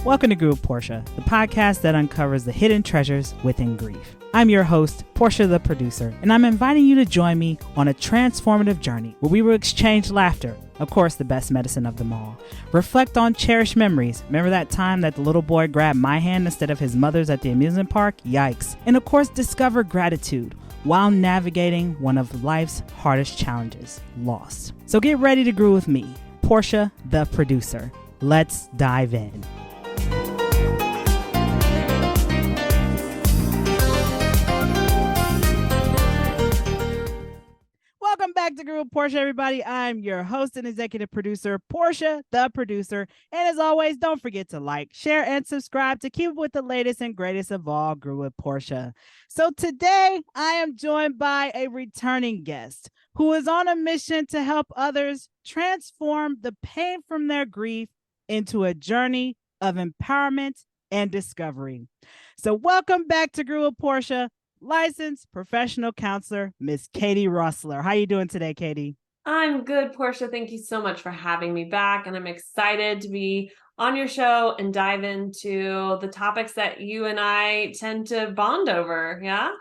Welcome to Grieve with Portia, the podcast that uncovers the hidden treasures within grief. I'm your host, Portia the producer, and I'm inviting you to join me on a transformative journey where we will exchange laughter, of course the best medicine of them all, reflect on cherished memories. Remember that time that the little boy grabbed my hand instead of his mother's at the amusement park? Yikes. And of course, discover gratitude while navigating one of life's hardest challenges, loss. So get ready to grieve with me, Portia the producer. Let's dive in. Welcome back to Grieve with Portia, everybody. I'm your host and executive producer, Portia, the producer. And as always, don't forget to like, share, and subscribe to keep up with the latest and greatest of all Grieve with Portia. So today, I am joined by a returning guest who is on a mission to help others transform the pain from their grief into a journey of empowerment and discovery. So welcome back to Grieve with Portia, licensed professional counselor, Miss Katie Rossler. How you doing today, Katie? I'm good, Portia. Thank you so much for having me back. And I'm excited to be on your show and dive into the topics that you and I tend to bond over. Yeah.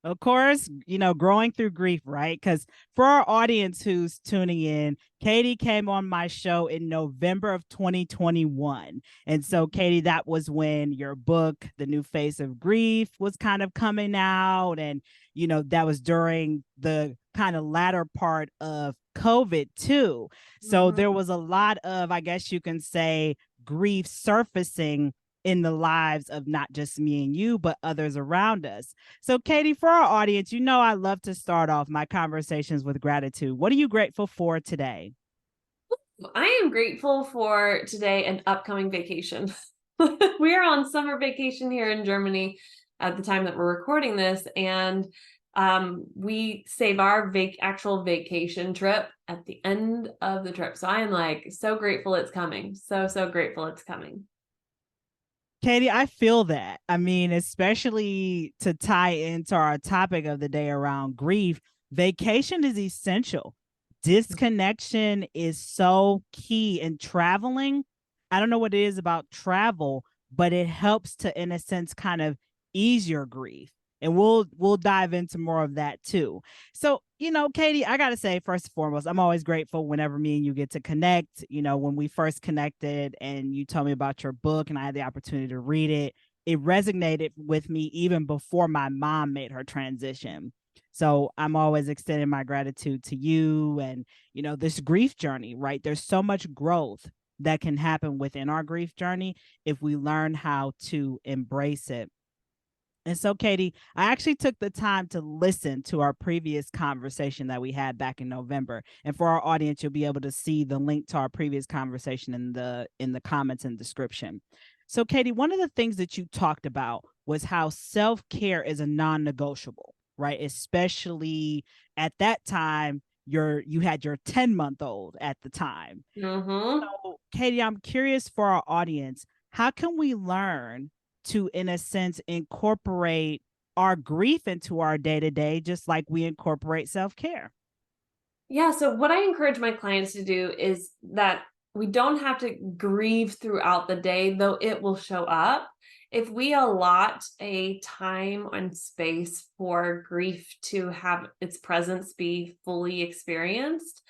Of course, growing through grief, right? Because for our audience who's tuning in, Katie came on my show in November of 2021. And so, Katie, that was when your book, The New Face of Grief, was kind of coming out. And, that was during the kind of latter part of COVID, too. So there was a lot of, I guess you can say, grief surfacing in the lives of not just me and you, but others around us. So, Katie, for our audience, I love to start off my conversations with gratitude. What are you grateful for today? I am grateful for today and upcoming vacation. We are on summer vacation here in Germany at the time that we're recording this, and we save our actual vacation trip at the end of the trip. So I am so grateful it's coming. So grateful it's coming. Katie, I feel that. I mean, especially to tie into our topic of the day around grief, vacation is essential. Disconnection is so key in traveling. I don't know what it is about travel, but it helps to, in a sense, kind of ease your grief. And we'll dive into more of that too. So, Katie, I got to say, first and foremost, I'm always grateful whenever me and you get to connect. When we first connected and you told me about your book and I had the opportunity to read it, it resonated with me even before my mom made her transition. So I'm always extending my gratitude to you and, this grief journey, right? There's so much growth that can happen within our grief journey if we learn how to embrace it. And so, Katie, I actually took the time to listen to our previous conversation that we had back in November. And for our audience, you'll be able to see the link to our previous conversation in the comments and description. So, Katie, one of the things that you talked about was how self-care is a non-negotiable, right? Especially at that time, you had your 10-month-old at the time. So, Katie, I'm curious for our audience, how can we learn to, in a sense, incorporate our grief into our day-to-day, just like we incorporate self-care? Yeah. So what I encourage my clients to do is that we don't have to grieve throughout the day, though it will show up. If we allot a time and space for grief to have its presence be fully experienced,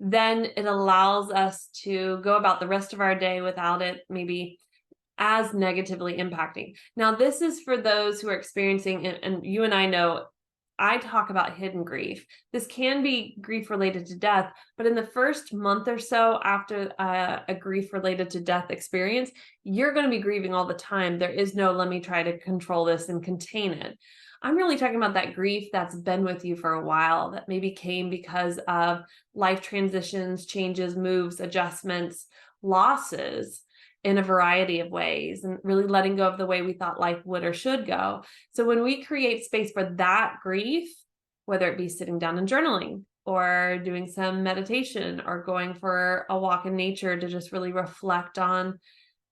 then it allows us to go about the rest of our day without it maybe as negatively impacting. Now, this is for those who are experiencing, and you and I know, I talk about hidden grief. This can be grief related to death, but in the first month or so after a grief related to death experience, you're going to be grieving all the time. There is no, let me try to control this and contain it. I'm really talking about that grief that's been with you for a while, that maybe came because of life transitions, changes, moves, adjustments, losses in a variety of ways, and really letting go of the way we thought life would or should go. So when we create space for that grief, whether it be sitting down and journaling or doing some meditation or going for a walk in nature to just really reflect on,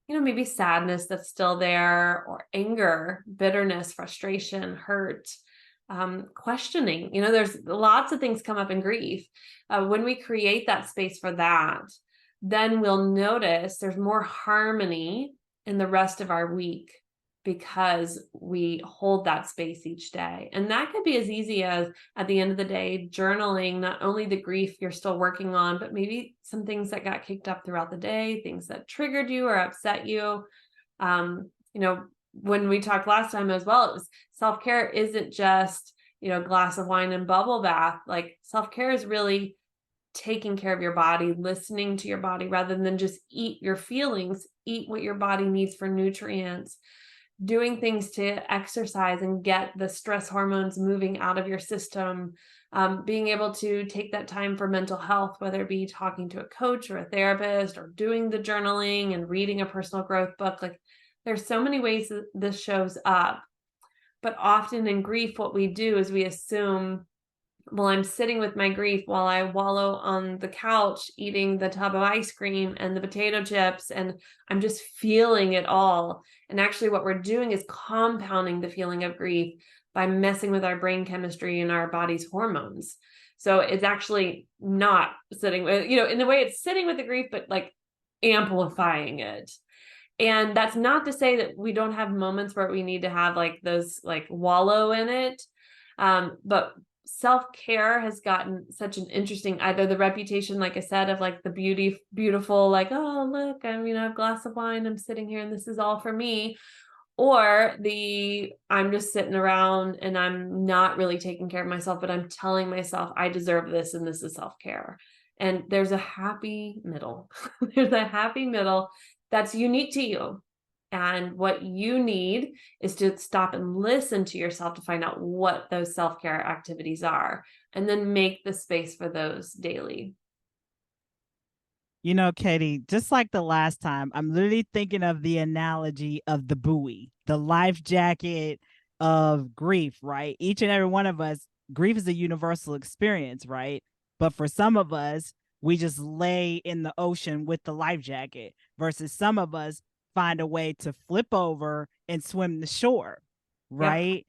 maybe sadness that's still there, or anger, bitterness, frustration, hurt, questioning, there's lots of things come up in grief. When we create that space for that, then we'll notice there's more harmony in the rest of our week because we hold that space each day. And that could be as easy as, at the end of the day, journaling not only the grief you're still working on, but maybe some things that got kicked up throughout the day, things that triggered you or upset you. You know, when we talked last time as well, it was self-care isn't just, glass of wine and bubble bath. Like, self-care is really taking care of your body, listening to your body rather than just eat your feelings, eat what your body needs for nutrients, doing things to exercise and get the stress hormones moving out of your system, being able to take that time for mental health, whether it be talking to a coach or a therapist or doing the journaling and reading a personal growth book. Like, there's so many ways that this shows up. But often in grief, what we do is we assume, well, I'm sitting with my grief while I wallow on the couch eating the tub of ice cream and the potato chips, and I'm just feeling it all. And actually, what we're doing is compounding the feeling of grief by messing with our brain chemistry and our body's hormones. So it's actually not sitting with, in the way it's sitting with the grief, but like amplifying it. And that's not to say that we don't have moments where we need to have like those, like, wallow in it. But self-care has gotten such an interesting, either the reputation, like I said, of like the beautiful, like, oh, look, I'm, a glass of wine, I'm sitting here and this is all for me. Or I'm just sitting around and I'm not really taking care of myself, but I'm telling myself I deserve this and this is self-care. And there's a happy middle. There's a happy middle that's unique to you. And what you need is to stop and listen to yourself to find out what those self-care activities are, and then make the space for those daily. Katie, just like the last time, I'm literally thinking of the analogy of the buoy, the life jacket of grief, right? Each and every one of us, grief is a universal experience, right? But for some of us, we just lay in the ocean with the life jacket, versus some of us find a way to flip over and swim the shore, Yep. right?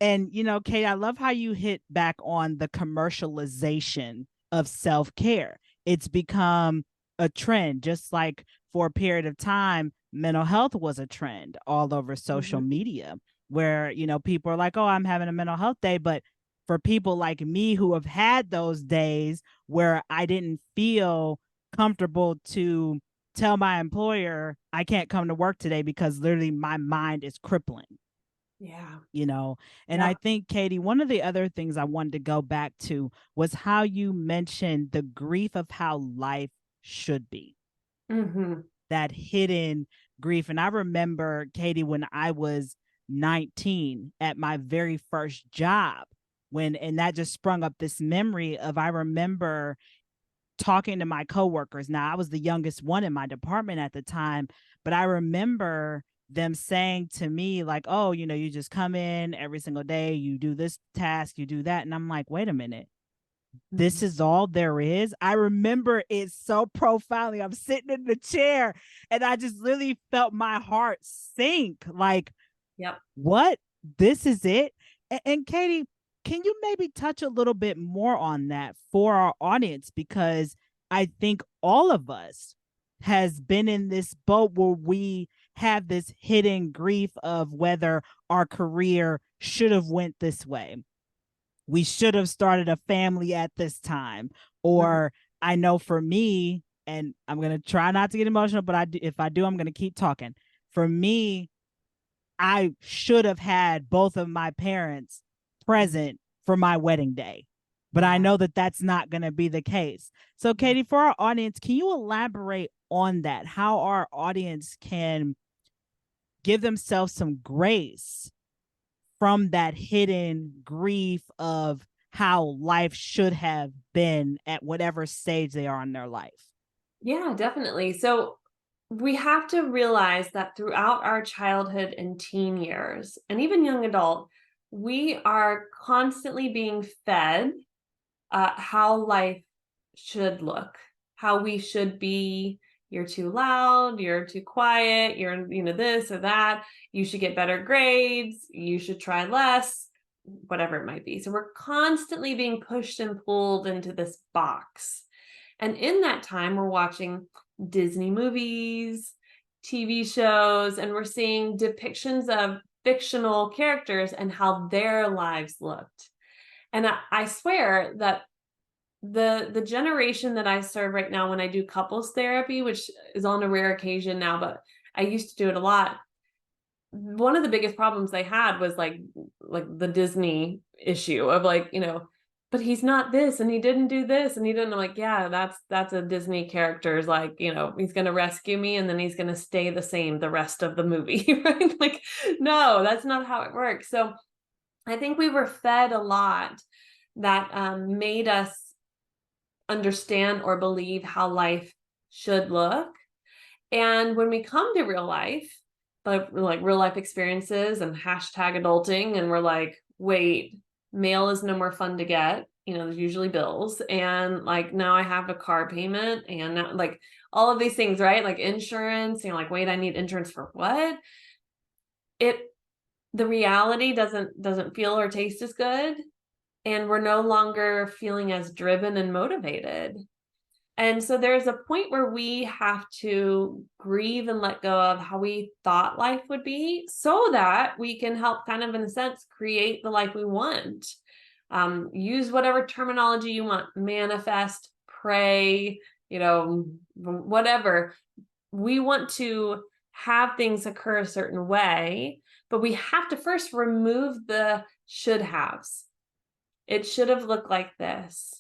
And, Kate, I love how you hit back on the commercialization of self care. It's become a trend, just like for a period of time, mental health was a trend all over social media, where, people are like, oh, I'm having a mental health day. But for people like me who have had those days where I didn't feel comfortable to tell my employer I can't come to work today because literally my mind is crippling. Yeah. And I think, Katie, one of the other things I wanted to go back to was how you mentioned the grief of how life should be, that hidden grief. And I remember, Katie, when I was 19 at my very first job, and that just sprung up this memory of, I remember talking to my coworkers. Now, I was the youngest one in my department at the time, but I remember them saying to me, like, oh, you just come in every single day, you do this task, you do that. And I'm like, wait a minute, this is all there is. I remember it so profoundly. I'm sitting in the chair and I just literally felt my heart sink. Like, Yep. what? This is it? And Katie, can you maybe touch a little bit more on that for our audience? Because I think all of us has been in this boat where we have this hidden grief of whether our career should have went this way. We should have started a family at this time. Or I know for me, and I'm going to try not to get emotional, but if I do, I'm going to keep talking. For me, I should have had both of my parents present for my wedding day. But I know that that's not going to be the case. So, Katie, for our audience, can you elaborate on that? How our audience can give themselves some grace from that hidden grief of how life should have been at whatever stage they are in their life? Yeah, definitely. So we have to realize that throughout our childhood and teen years, and even young adult, we are constantly being fed how life should look, how we should be. You're too loud, you're too quiet, you're, this or that. You should get better grades, you should try less, whatever it might be. So we're constantly being pushed and pulled into this box. And in that time, we're watching Disney movies, TV shows, and we're seeing depictions of fictional characters and how their lives looked. And I swear that the generation that I serve right now, when I do couples therapy, which is on a rare occasion now, but I used to do it a lot, one of the biggest problems they had was like the Disney issue of like, but he's not this and he didn't do this and he didn't. I'm like, yeah, that's a Disney character's like, he's gonna rescue me and then he's gonna stay the same the rest of the movie, right? Like, no, that's not how it works. So I think we were fed a lot that made us understand or believe how life should look. And when we come to real life, like real life experiences and hashtag adulting, and we're like, wait, mail is no more fun to get. There's usually bills. And like now I have a car payment and now, like all of these things, right? Like insurance, like, wait, I need insurance for what? The reality doesn't feel or taste as good. And we're no longer feeling as driven and motivated. And so there's a point where we have to grieve and let go of how we thought life would be so that we can help kind of, in a sense, create the life we want. Use whatever terminology you want, manifest, pray, whatever. We want to have things occur a certain way, but we have to first remove the should haves. It should have looked like this.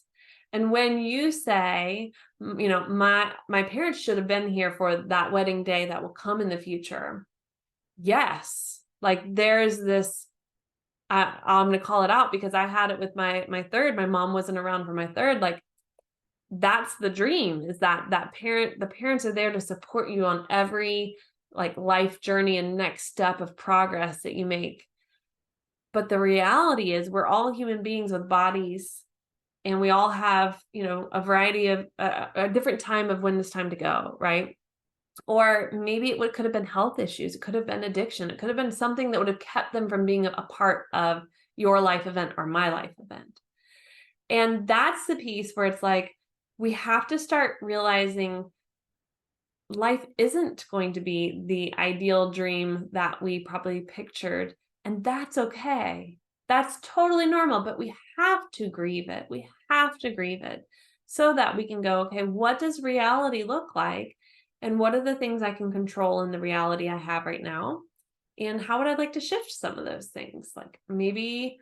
And when you say, my parents should have been here for that wedding day that will come in the future. Yes. Like there's this, I'm going to call it out because I had it with my third. My mom wasn't around for my third. Like that's the dream, is that the parents are there to support you on every like life journey and next step of progress that you make. But the reality is we're all human beings with bodies, and we all have, a variety of a different time of when it's time to go, right? Or maybe it could have been health issues. It could have been addiction. It could have been something that would have kept them from being a part of your life event or my life event. And that's the piece where it's like, we have to start realizing life isn't going to be the ideal dream that we probably pictured. And that's okay. That's totally normal, but we have to grieve it. We have to grieve it so that we can go, okay, what does reality look like? And what are the things I can control in the reality I have right now? And how would I like to shift some of those things? Like maybe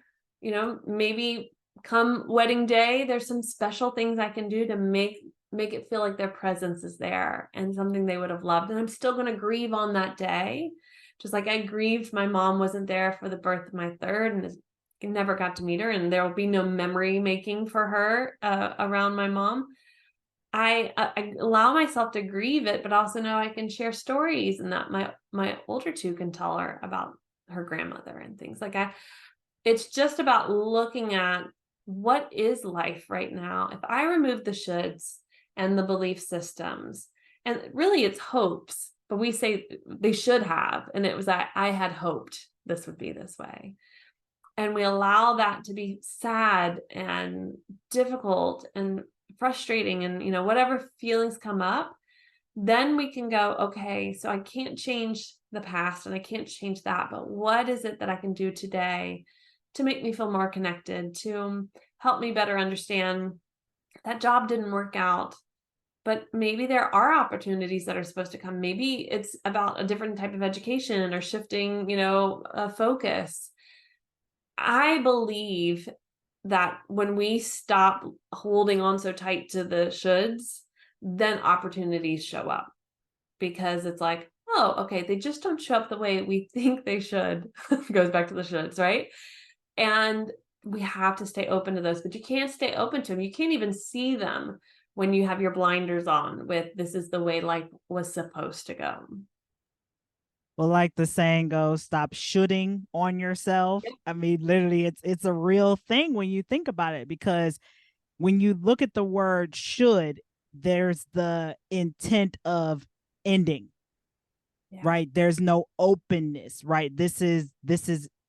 come wedding day, there's some special things I can do to make it feel like their presence is there and something they would have loved. And I'm still going to grieve on that day. Just like I grieved my mom wasn't there for the birth of my third and never got to meet her, and there will be no memory making for her around my mom. I allow myself to grieve it, but also know I can share stories and that my older two can tell her about her grandmother and things like that. It's just about looking at what is life right now. If I remove the shoulds and the belief systems, and really it's hopes, but we say they should have, and it was I had hoped this would be this way. And we allow that to be sad and difficult and frustrating and whatever feelings come up, then we can go, okay, so I can't change the past and I can't change that, but what is it that I can do today to make me feel more connected, to help me better understand that job didn't work out, but maybe there are opportunities that are supposed to come. Maybe it's about a different type of education or shifting, a focus. I believe that when we stop holding on so tight to the shoulds, then opportunities show up, because it's like, oh, okay, they just don't show up the way we think they should. Goes back to the shoulds, right? And we have to stay open to those, but you can't stay open to them. You can't even see them when you have your blinders on with this is the way life was supposed to go. Well, like the saying goes, stop shooting on yourself. Yep. I mean, literally, it's a real thing when you think about it, because when you look at the word should, there's the intent of ending, Yeah. right? There's no openness, right? This is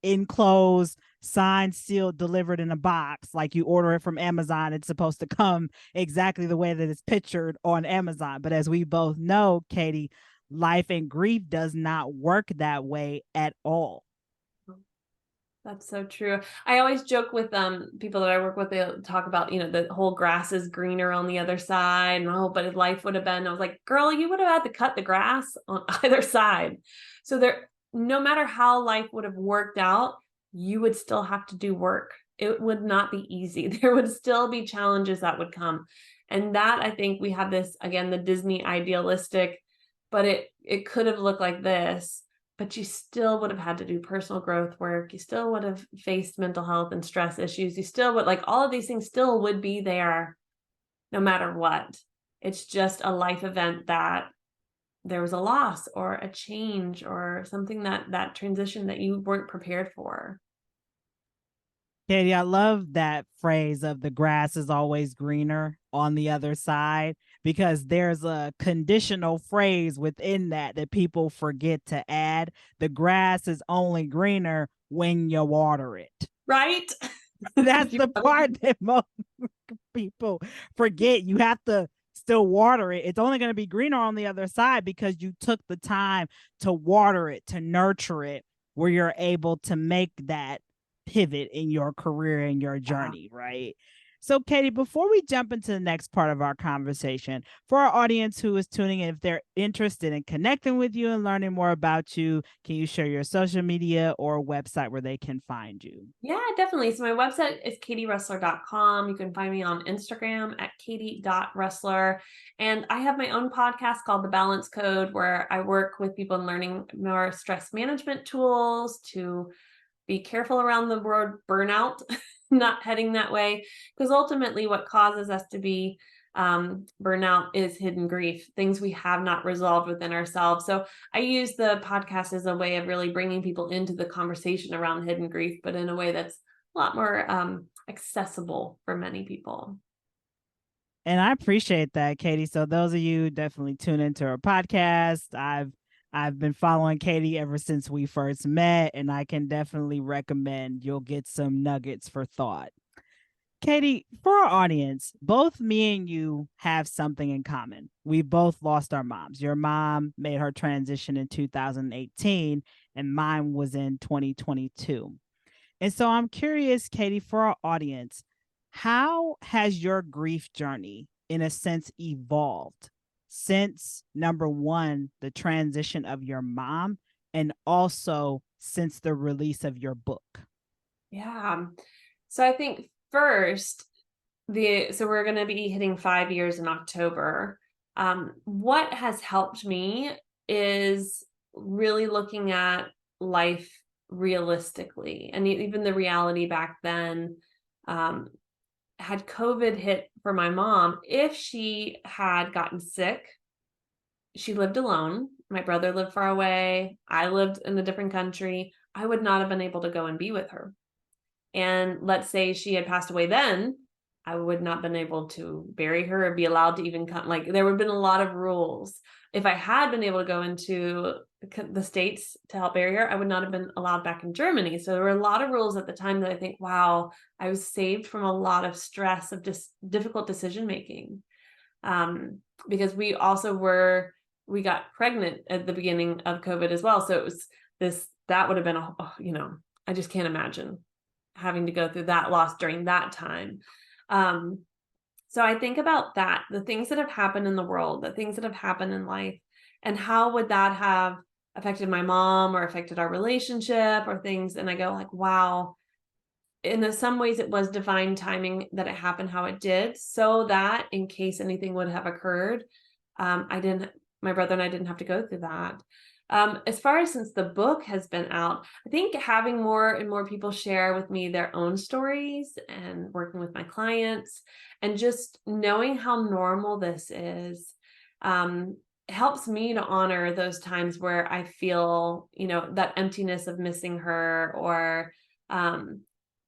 enclosed, signed, sealed, delivered in a box. Like you order it from Amazon, it's supposed to come exactly the way that it's pictured on Amazon. But as we both know, Katie, life and grief does not work that way at all. That's so true. I always joke with people that I work with. They talk about, the whole grass is greener on the other side, and oh, but if life would have been, I was like, girl, you would have had to cut the grass on either side. So no matter how life would have worked out, you would still have to do work. It would not be easy. There would still be challenges that would come. And that, I think, we have this, again, the Disney idealistic, but it could have looked like this, but you still would have had to do personal growth work. You still would have faced mental health and stress issues. You still would, like, all of these things still would be there no matter what. It's just a life event that there was a loss or a change or something, that transition that you weren't prepared for. Katie, I love that phrase of the grass is always greener on the other side, because there's a conditional phrase within that people forget to add. The grass is only greener when you water it. Right? That's the part that most people forget. You have to still water it. It's only going to be greener on the other side because you took the time to water it, to nurture it, where you're able to make that pivot in your career and your journey, right? So, Katie, before we jump into the next part of our conversation, for our audience who is tuning in, if they're interested in connecting with you and learning more about you, can you share your social media or website where they can find you? Yeah, definitely. So my website is katierossler.com. You can find me on Instagram at katie.rossler. And I have my own podcast called The Balance Code, where I work with people in learning more stress management tools to be careful around the word burnout, not heading that way, because ultimately what causes us to be burnout is hidden grief, things we have not resolved within ourselves. So I use the podcast as a way of really bringing people into the conversation around hidden grief, but in a way that's a lot more accessible for many people. And I appreciate that, Katie. So those of you definitely tune into her podcast. I've been following Katie ever since we first met, and I can definitely recommend you'll get some nuggets for thought. Katie, for our audience, both me and you have something in common. We both lost our moms. Your mom made her transition in 2018, and mine was in 2022. And so I'm curious, Katie, for our audience, how has your grief journey, in a sense, evolved since, number one, the transition of your mom, and also since the release of your book? Yeah. So I think first, so we're going to be hitting 5 years in October. What has helped me is really looking at life realistically, and even the reality back then. Had COVID hit for my mom, if she had gotten sick, she lived alone. My brother lived far away. I lived in a different country. I would not have been able to go and be with her. And let's say she had passed away then, I would not have been able to bury her or be allowed to even come. Like, there would have been a lot of rules. If I had been able to go into the States to help bury her, I would not have been allowed back in Germany. So there were a lot of rules at the time that I think, wow, I was saved from a lot of stress of just difficult decision making. Because we we got pregnant at the beginning of COVID as well. So it was that would have been I just can't imagine having to go through that loss during that time. So I think about that, the things that have happened in the world, the things that have happened in life, and how would that have affected my mom or affected our relationship or things. And I go like, wow, in some ways it was divine timing that it happened how it did, so that in case anything would have occurred, my brother and I didn't have to go through that. As far as since the book has been out, I think having more and more people share with me their own stories and working with my clients and just knowing how normal this is, helps me to honor those times where I feel, that emptiness of missing her, or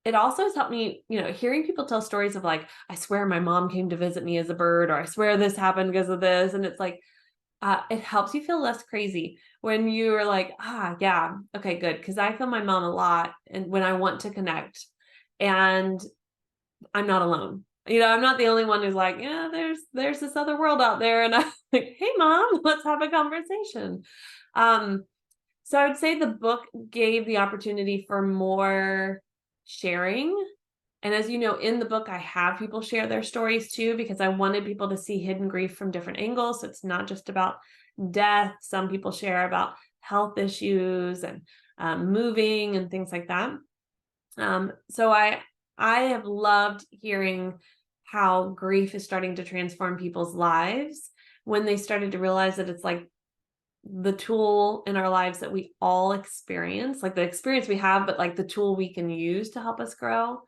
it also has helped me, hearing people tell stories of like, I swear my mom came to visit me as a bird, or I swear this happened because of this. And it's like, it helps you feel less crazy when you are like, yeah, okay, good. Because I feel my mom a lot, and when I want to connect, and I'm not alone. I'm not the only one who's like, yeah, there's this other world out there. And I'm like, hey mom, let's have a conversation. Um, so I would say the book gave the opportunity for more sharing. And as you know, in the book, I have people share their stories too, because I wanted people to see hidden grief from different angles. So it's not just about death. Some people share about health issues and moving and things like that. So I have loved hearing how grief is starting to transform people's lives when they started to realize that it's like the tool in our lives that we all experience, like the experience we have, but like the tool we can use to help us grow.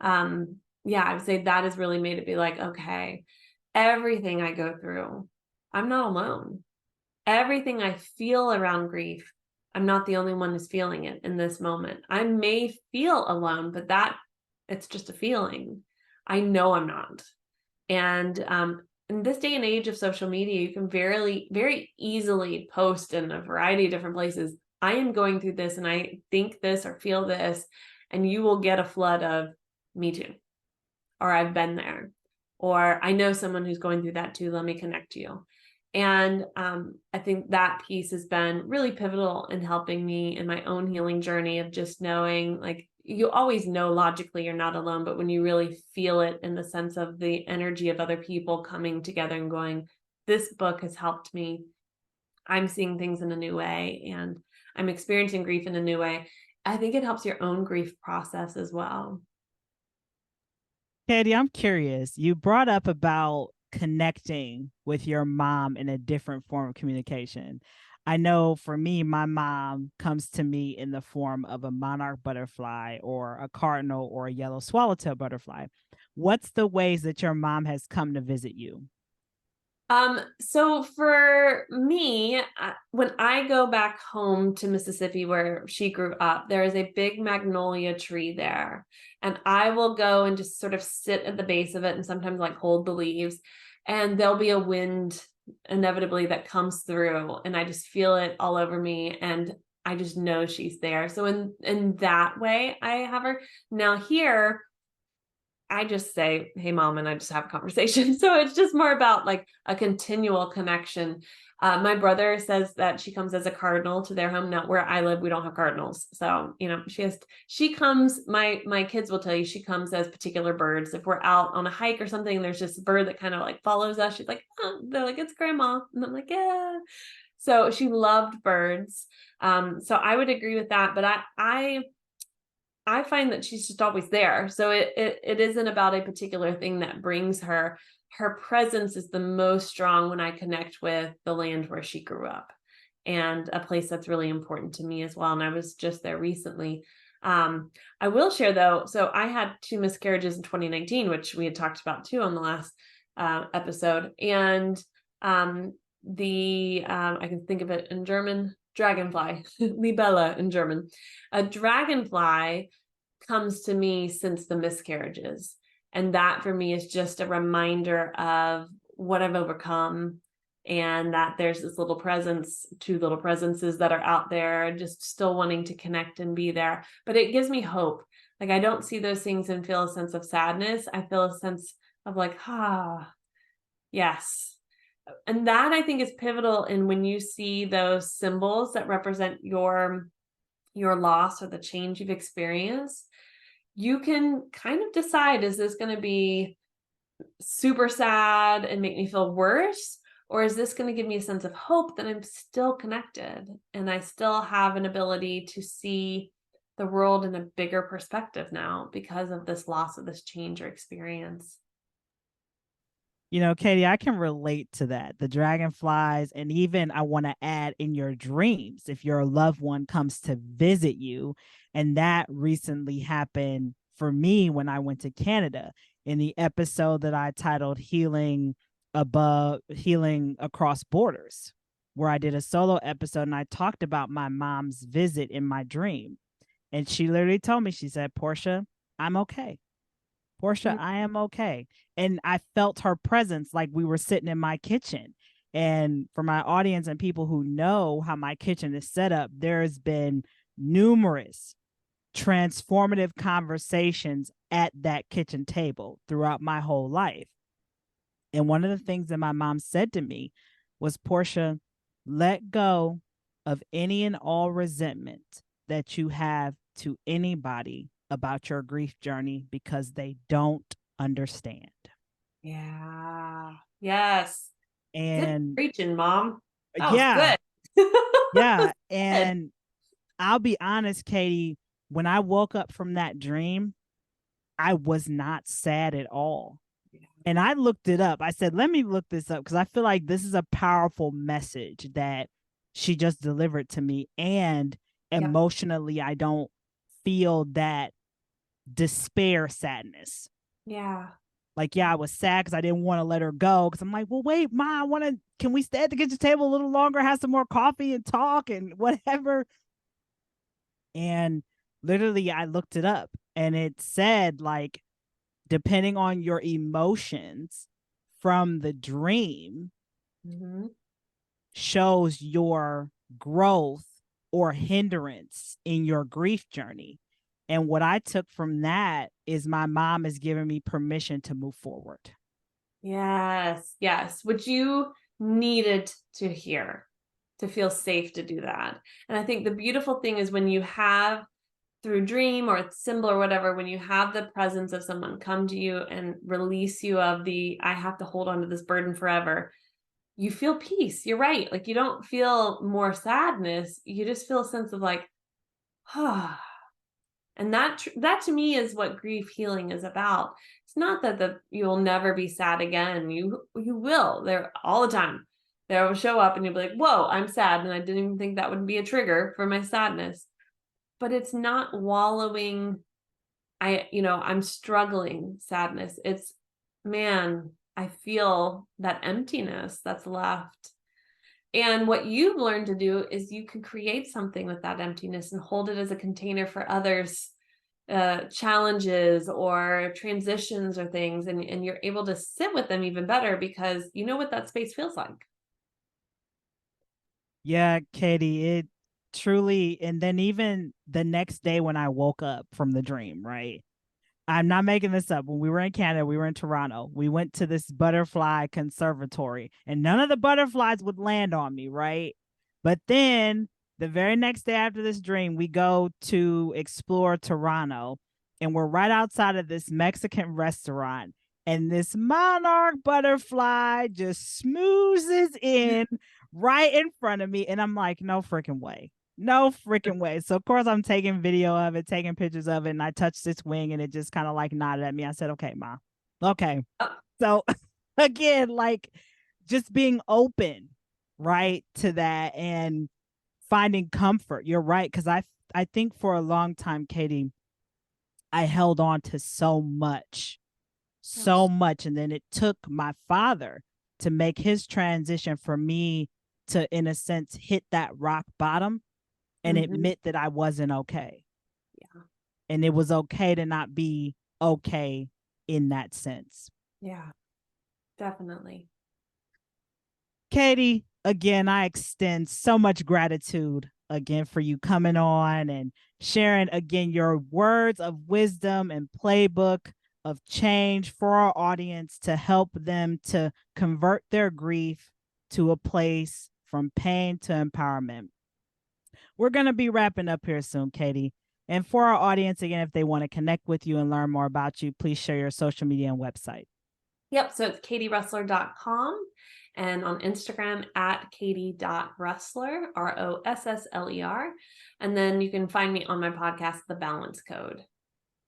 Yeah, I would say that has really made it be like, okay, everything I go through, I'm not alone. Everything I feel around grief, I'm not the only one who's feeling it in this moment. I may feel alone, but it's just a feeling. I know I'm not. And in this day and age of social media, you can very easily post in a variety of different places, I am going through this and I think this or feel this, and you will get a flood of me too, or I've been there, or I know someone who's going through that too, let me connect you. And I think that piece has been really pivotal in helping me in my own healing journey of just knowing, like, you always know logically you're not alone, but when you really feel it in the sense of the energy of other people coming together and going, this book has helped me. I'm seeing things in a new way and I'm experiencing grief in a new way. I think it helps your own grief process as well. Katie, I'm curious. You brought up about connecting with your mom in a different form of communication. I know for me, my mom comes to me in the form of a monarch butterfly or a cardinal or a yellow swallowtail butterfly. What's the ways that your mom has come to visit you? So for me, when I go back home to Mississippi where she grew up, there is a big magnolia tree there. And I will go and just sort of sit at the base of it and sometimes like hold the leaves. And there'll be a wind inevitably that comes through and I just feel it all over me and I just know she's there. So in that way, I have her. Now here, I just say, hey, mom, and I just have a conversation. So it's just more about like a continual connection. My brother says that she comes as a cardinal to their home. Now, where I live, we don't have cardinals. So, she comes, my kids will tell you she comes as particular birds. If we're out on a hike or something, there's just a bird that kind of like follows us. She's like, oh, they're like, it's grandma. And I'm like, yeah. So she loved birds. So I would agree with that. But I find that she's just always there. So it isn't about a particular thing that brings her. Her presence is the most strong when I connect with the land where she grew up and a place that's really important to me as well. And I was just there recently. I will share though, so I had 2 miscarriages in 2019, which we had talked about too on the last episode. And I can think of it in German, dragonfly, Libella in German. A dragonfly comes to me since the miscarriages. And that for me is just a reminder of what I've overcome and that there's this little presence, 2 little presences that are out there, just still wanting to connect and be there. But it gives me hope. Like I don't see those things and feel a sense of sadness. I feel a sense of like, yes. And that I think is pivotal in when you see those symbols that represent your loss or the change you've experienced, you can kind of decide, is this going to be super sad and make me feel worse? Or is this going to give me a sense of hope that I'm still connected and I still have an ability to see the world in a bigger perspective now because of this loss of this change or experience? Katie, I can relate to that. The dragonflies, and even I want to add in your dreams, if your loved one comes to visit you. And that recently happened for me when I went to Canada in the episode that I titled Healing Across Borders, where I did a solo episode and I talked about my mom's visit in my dream. And she literally told me, she said, Portia, I'm okay. Portia, I am okay. And I felt her presence like we were sitting in my kitchen. And for my audience and people who know how my kitchen is set up, there's been numerous transformative conversations at that kitchen table throughout my whole life. And one of the things that my mom said to me was, Portia, let go of any and all resentment that you have to anybody about your grief journey because they don't understand. Yeah. Yes. Good And preaching, Mom. That was yeah, good. yeah. Good. And I'll be honest, Katie, when I woke up from that dream, I was not sad at all. Yeah. And I looked it up. I said, let me look this up because I feel like this is a powerful message that she just delivered to me. And Yep. emotionally, I don't feel that despair sadness. Yeah. Like, yeah, I was sad because I didn't want to let her go. Because I'm like, well, wait, Ma, can we stay at the kitchen table a little longer, have some more coffee and talk and whatever? And literally, I looked it up and it said, like, depending on your emotions from the dream, Mm-hmm. shows your growth or hindrance in your grief journey. And what I took from that is my mom is giving me permission to move forward. Yes. Yes. Which you needed to hear to feel safe to do that. And I think the beautiful thing is when you have, through dream or symbol or whatever, when you have the presence of someone come to you and release you of the, I have to hold on to this burden forever, you feel peace. You're right. Like you don't feel more sadness. You just feel a sense of like, ah. And that to me is what grief healing is about. It's not that you'll never be sad again. You will. There all the time. There will show up and you'll be like, whoa, I'm sad. And I didn't even think that would be a trigger for my sadness. But it's not wallowing. I'm struggling sadness. It's, man, I feel that emptiness that's left. And what you've learned to do is you can create something with that emptiness and hold it as a container for others, challenges or transitions or things. And you're able to sit with them even better because you know what that space feels like. Yeah, Katie, it truly, and then even the next day when I woke up from the dream, right? I'm not making this up. When we were in Canada, we were in Toronto. We went to this butterfly conservatory, and none of the butterflies would land on me, right? But then the very next day after this dream, we go to explore Toronto, and we're right outside of this Mexican restaurant. And this monarch butterfly just smoozes in right in front of me. And I'm like, no freaking way. No freaking way. So of course I'm taking video of it, taking pictures of it, and I touched its wing and it just kind of like nodded at me. I said, okay, Ma. Okay. Oh, So again, like just being open, right, to that and finding comfort. You're right. Cause I think for a long time, Katie, I held on to so gosh. much. And then it took my father to make his transition for me to, in a sense, hit that rock bottom and Mm-hmm. admit that I wasn't okay. Yeah. And it was okay to not be okay in that sense. Yeah, definitely. Katie, again, I extend so much gratitude again for you coming on and sharing again your words of wisdom and playbook of change for our audience to help them to convert their grief to a place from pain to empowerment. We're going to be wrapping up here soon, Katie. And for our audience, again, if they want to connect with you and learn more about you, please share your social media and website. Yep. So it's katierossler.com and on Instagram at katie.rossler, Rossler. And then you can find me on my podcast, The Balance Code.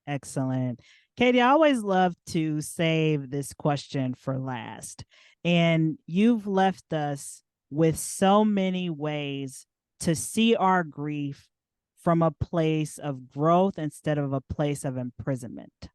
Excellent. Katie, I always love to save this question for last. And you've left us with so many ways to see our grief from a place of growth instead of a place of imprisonment.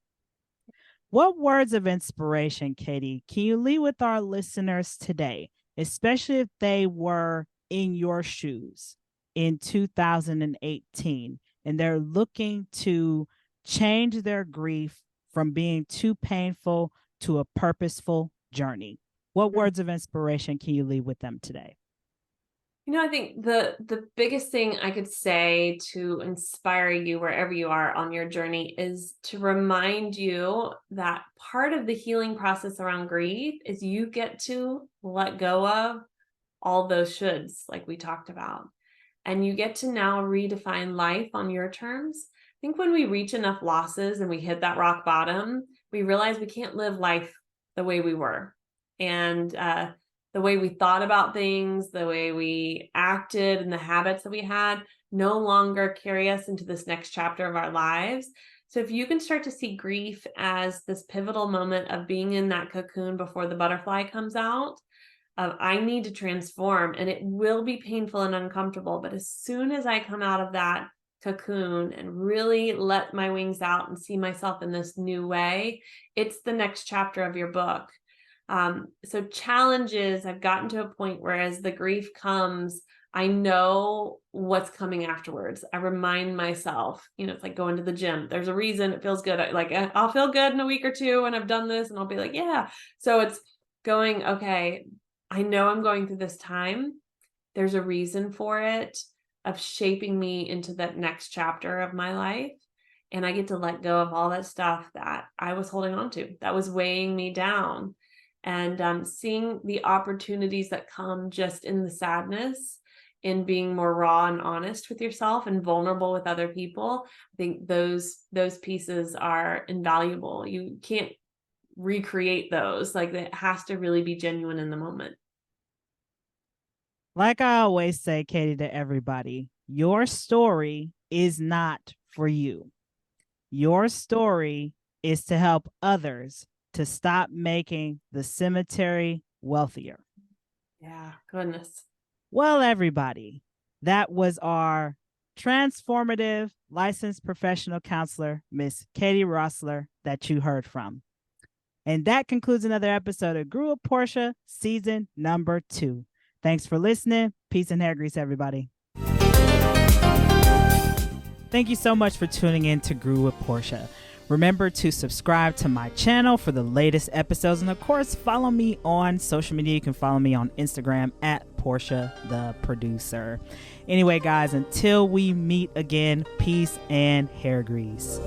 What words of inspiration, Katie, can you leave with our listeners today, especially if they were in your shoes in 2018 and they're looking to change their grief from being too painful to a purposeful journey? What words of inspiration can you leave with them today? I think the biggest thing I could say to inspire you wherever you are on your journey is to remind you that part of the healing process around grief is you get to let go of all those shoulds, like we talked about. And you get to now redefine life on your terms. I think when we reach enough losses and we hit that rock bottom, we realize we can't live life the way we were. And the way we thought about things, the way we acted, and the habits that we had no longer carry us into this next chapter of our lives. So if you can start to see grief as this pivotal moment of being in that cocoon before the butterfly comes out, of I need to transform, and it will be painful and uncomfortable. But as soon as I come out of that cocoon and really let my wings out and see myself in this new way, it's the next chapter of your book. So challenges, I've gotten to a point where as the grief comes, I know what's coming afterwards. I remind myself, it's like going to the gym. There's a reason it feels good. Like I'll feel good in a week or two when I've done this, and I'll be like, yeah. So it's going, okay, I know I'm going through this time. There's a reason for it, of shaping me into that next chapter of my life. And I get to let go of all that stuff that I was holding on to, that was weighing me down. And seeing the opportunities that come just in the sadness, in being more raw and honest with yourself and vulnerable with other people. I think those pieces are invaluable. You can't recreate those. Like, it has to really be genuine in the moment. Like I always say, Katie, to everybody, your story is not for you. Your story is to help others to stop making the cemetery wealthier. Yeah, goodness. Well, everybody, that was our transformative licensed professional counselor, Miss Katie Rossler, that you heard from. And that concludes another episode of Grew with Portia, season number 2. Thanks for listening. Peace and hair grease, everybody. Thank you so much for tuning in to Grew with Portia. Remember to subscribe to my channel for the latest episodes. And of course, follow me on social media. You can follow me on Instagram at Portia the Producer. Anyway, guys, until we meet again, peace and hair grease.